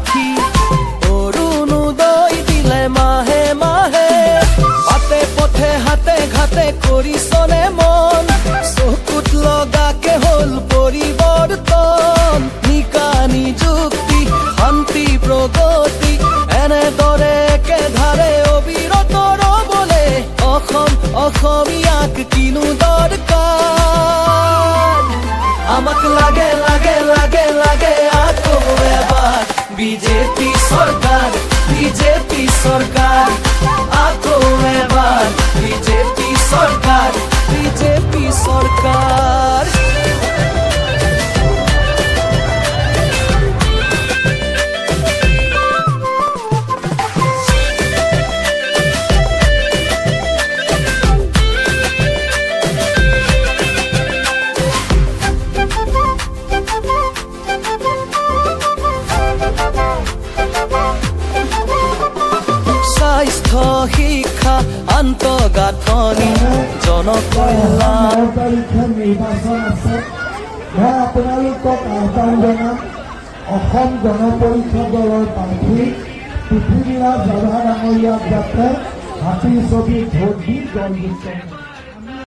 আঁকি অৰুণোদয় দিলে মাহে মাহে বাটে পথে হাতে ঘাটে কৰিছনে মন চকুত লগাকে হ'ল পৰিৱৰ্তন নিকা নিযুক্তি শান্তি প্ৰগতি এনেদৰে একেধাৰে অবিৰত ৰ'বলে অসমীয়াক কিনো দৰকাৰ আমাক লাগে লাগে লাগে লাগে আকৌ এবাৰ বিজেপি চৰকাৰ আকৌ এবাৰ বিজেপি চৰকাৰ স্বাস্থ্য শিক্ষা আন্তঃগাঁথনি জনকল্যাণ নিৰ্বাচন আছে মই আপোনালোকক আহ্বান জনাম অসম গণ পৰীক্ষা দলৰ প্ৰাৰ্থী পৃথিৱীৰাজ ৰাভা ডাঙৰীয়াক যাতে হাতীৰ ছবিত ভোট দি জয়যুক্ত